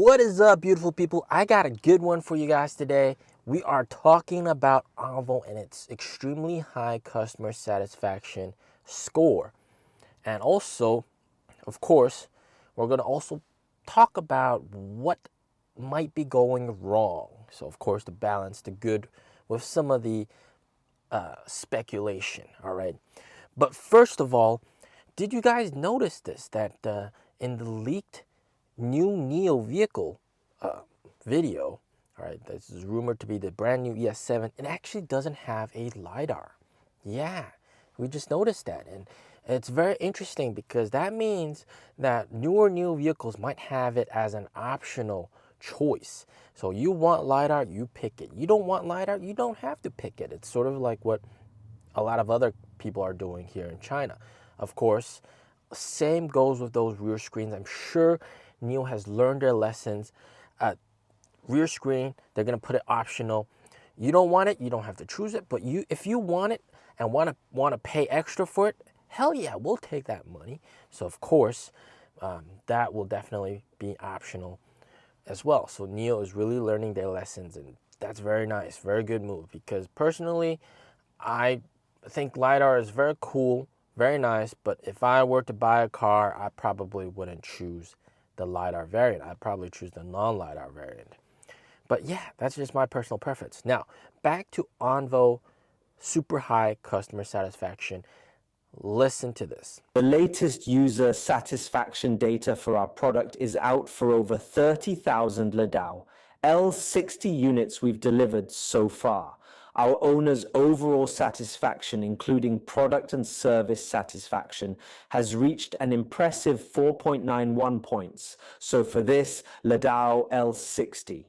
What is up, beautiful people? I got a good one for you guys today. We are talking about Onvo and its extremely high customer satisfaction score. And also, of course, we're going to also talk about what might be going wrong. So, of course, to balance the good with some of the speculation, all right? But first of all, did you guys notice this, that in the leaked new NIO vehicle video, all right, this is rumored to be the brand new ES7, it actually doesn't have a LiDAR. Yeah, we just noticed that. And it's very interesting because that means that newer new vehicles might have it as an optional choice. So you want LiDAR, you pick it. You don't want LiDAR, you don't have to pick it. It's sort of like what a lot of other people are doing here in China. Of course, same goes with those rear screens. I'm sure NIO has learned their lessons. Rear screen, they're going to put it optional. You don't want it, you don't have to choose it, but if you want it and want to pay extra for it, hell yeah, we'll take that money. So of course, that will definitely be optional as well. So NIO is really learning their lessons, and that's very nice, very good move, because personally, I think LiDAR is very cool, very nice, but if I were to buy a car, I probably wouldn't choose the LiDAR variant. I'd probably choose the non-LiDAR variant. But yeah, that's just my personal preference. Now, back to Onvo super high customer satisfaction. Listen to this. The latest user satisfaction data for our product is out for over 30,000 Ladao L60 units we've delivered so far. Our owners' overall satisfaction, including product and service satisfaction, has reached an impressive 4.91 points. So for this Ladao L60,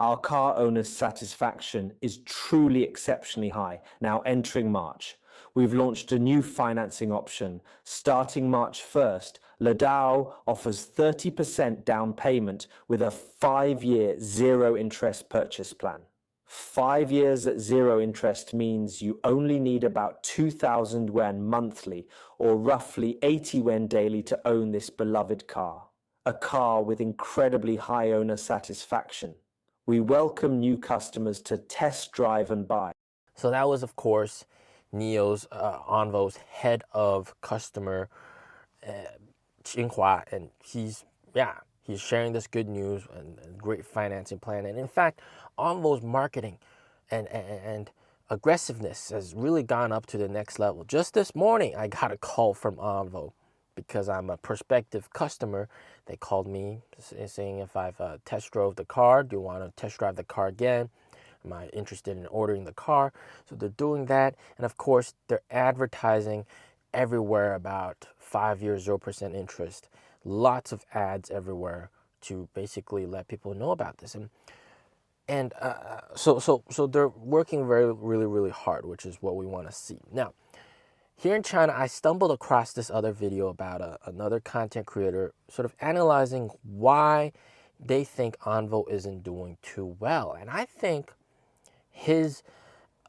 our car owners' satisfaction is truly exceptionally high now entering March. We've launched a new financing option. Starting March 1st, Ladao offers 30% down payment with a 5-year zero interest purchase plan. 5 years at zero interest means you only need about 2,000 yuan monthly or roughly 80 yuan daily to own this beloved car. A car with incredibly high owner satisfaction. We welcome new customers to test drive and buy. So that was, of course, NIO's Onvo's head of customer, Xinhua, and he's sharing this good news and great financing plan. And in fact, Onvo's marketing and aggressiveness has really gone up to the next level. Just this morning, I got a call from Onvo because I'm a prospective customer. They called me saying if I've test drove the car, do you want to test drive the car again? Am I interested in ordering the car? So they're doing that. And of course, they're advertising everywhere about 5 years, 0% interest. Lots of ads everywhere to basically let people know about this. And so they're working really hard, which is what we want to see. Now, here in China, I stumbled across this other video about another content creator sort of analyzing why they think Onvo isn't doing too well. And I think his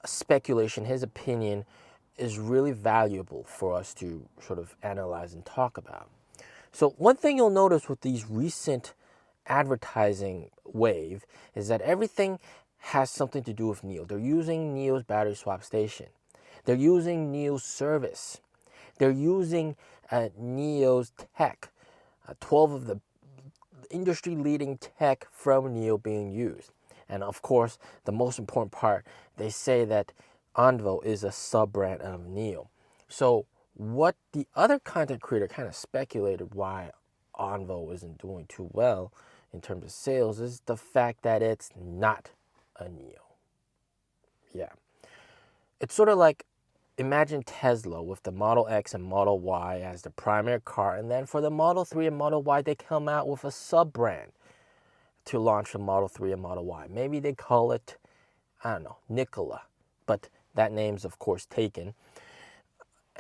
speculation, his opinion is really valuable for us to sort of analyze and talk about. So one thing you'll notice with these recent advertising wave is that everything has something to do with NIO. They're using NIO's battery swap station. They're using NIO's service. They're using NIO's tech. 12 of the industry-leading tech from NIO being used. And of course, the most important part, they say that Onvo is a sub-brand of NIO. So what the other content creator kind of speculated why Onvo isn't doing too well in terms of sales is the fact that it's not a NIO. Yeah. It's sort of like, imagine Tesla with the Model X and Model Y as the primary car, and then for the Model 3 and Model Y, they come out with a sub-brand to launch the Model 3 and Model Y. Maybe they call it, I don't know, Nikola, but that name's of course taken.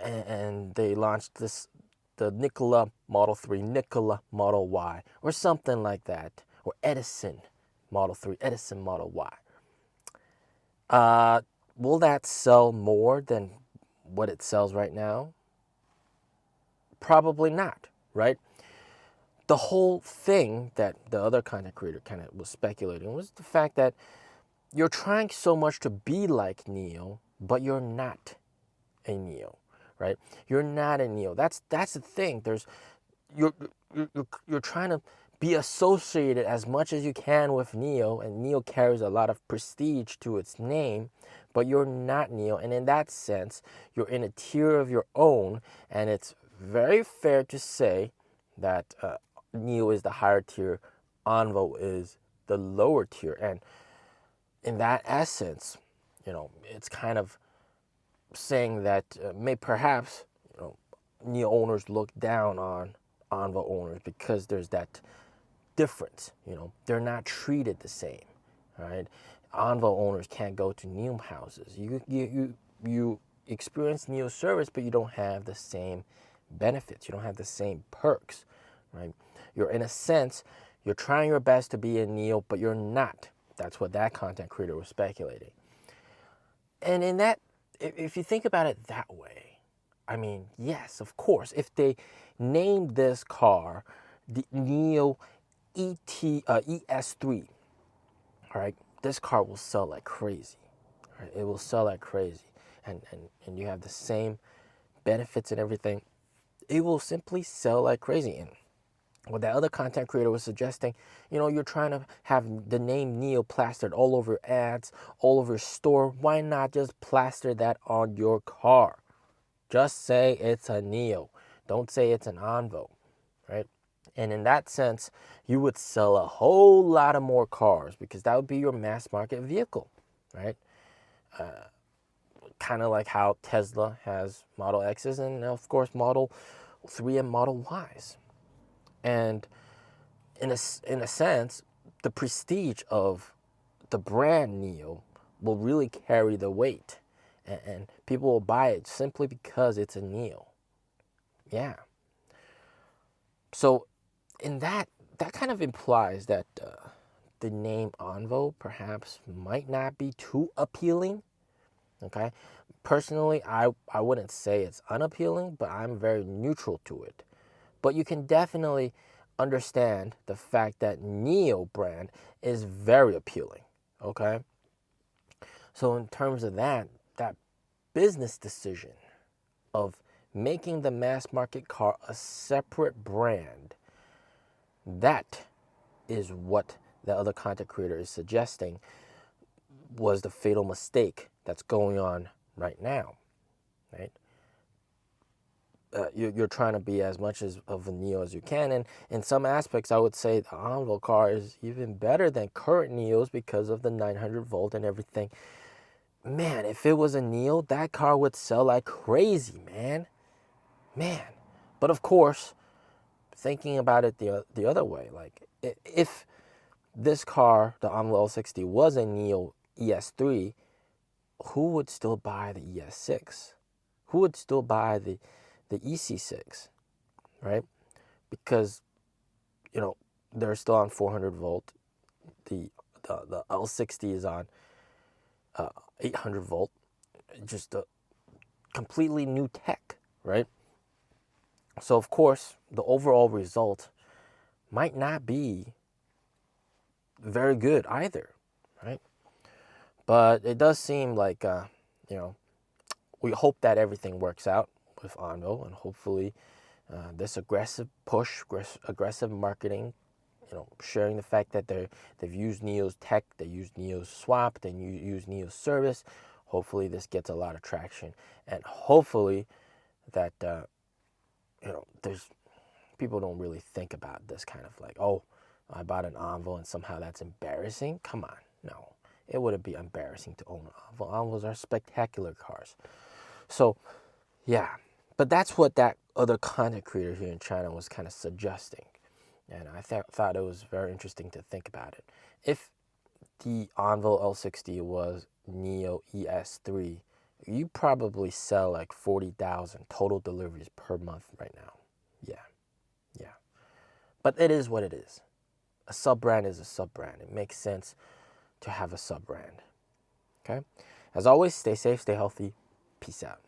And they launched the Nikola Model 3, Nikola Model Y, or something like that, or Edison Model 3, Edison Model Y. Will that sell more than what it sells right now? Probably not, right? the whole thing that the other content creator kind of was speculating was the fact that you're trying so much to be like NIO, but you're not a NIO, right? You're not a NIO. That's the thing. You're you're trying to be associated as much as you can with NIO, and NIO carries a lot of prestige to its name, but you're not NIO, and in that sense, you're in a tier of your own, and it's very fair to say that NIO is the higher tier, Onvo is the lower tier, and in that essence, it's kind of saying that perhaps NIO owners look down on Onvo owners because there's that difference. They're not treated the same, right? Onvo owners can't go to NIO houses. You experience NIO service, but you don't have the same benefits. You don't have the same perks, right? You're in a sense, you're trying your best to be a NIO, but you're not. That's what that content creator was speculating. And in that, if you think about it that way, I mean, yes, of course, if they named this car the NIO ES3, all right, this car will sell like crazy. Right? It will sell like crazy. And you have the same benefits and everything. It will simply sell like crazy. And what that other content creator was suggesting, you're trying to have the name NIO plastered all over ads, all over your store. Why not just plaster that on your car? Just say it's a NIO. Don't say it's an Onvo, right? And in that sense, you would sell a whole lot of more cars because that would be your mass market vehicle, right? Kind of like how Tesla has Model X's and, of course, Model 3 and Model Ys. And in a sense, the prestige of the brand NIO will really carry the weight. And people will buy it simply because it's a NIO. Yeah. So in that kind of implies that the name Onvo perhaps might not be too appealing. Okay. Personally, I wouldn't say it's unappealing, but I'm very neutral to it. But you can definitely understand the fact that NIO brand is very appealing. Okay. So in terms of that business decision of making the mass market car a separate brand, that is what the other content creator is suggesting was the fatal mistake that's going on right now, right? You're trying to be as much of a NIO as you can, and in some aspects, I would say the Onvo car is even better than current NIOs because of the 900 volt and everything. Man, if it was a NIO, that car would sell like crazy, man. But of course, thinking about it the other way, like if this car, the Onvo L60, was a NIO ES3, who would still buy the ES6? Who would still buy the EC6, right? Because, they're still on 400 volt. The L60 is on 800 volt. Just a completely new tech, right? So, of course, the overall result might not be very good either, right? But it does seem like, we hope that everything works out with Onvo, and hopefully this aggressive push, aggressive marketing, sharing the fact that they've used NIO's tech, they use NIO's swap, they use NIO's service. Hopefully this gets a lot of traction, and hopefully that there's people don't really think about this kind of like, oh, I bought an Onvo and somehow that's embarrassing. Come on, no, it wouldn't be embarrassing to own an Onvo. Onvos are spectacular cars. So, yeah, but that's what that other content creator here in China was kind of suggesting. And I thought it was very interesting to think about it. If the Onvo L60 was NIO ES3, you probably sell like 40,000 total deliveries per month right now. Yeah. But it is what it is. A sub-brand is a sub-brand. It makes sense to have a sub-brand. Okay? As always, stay safe, stay healthy. Peace out.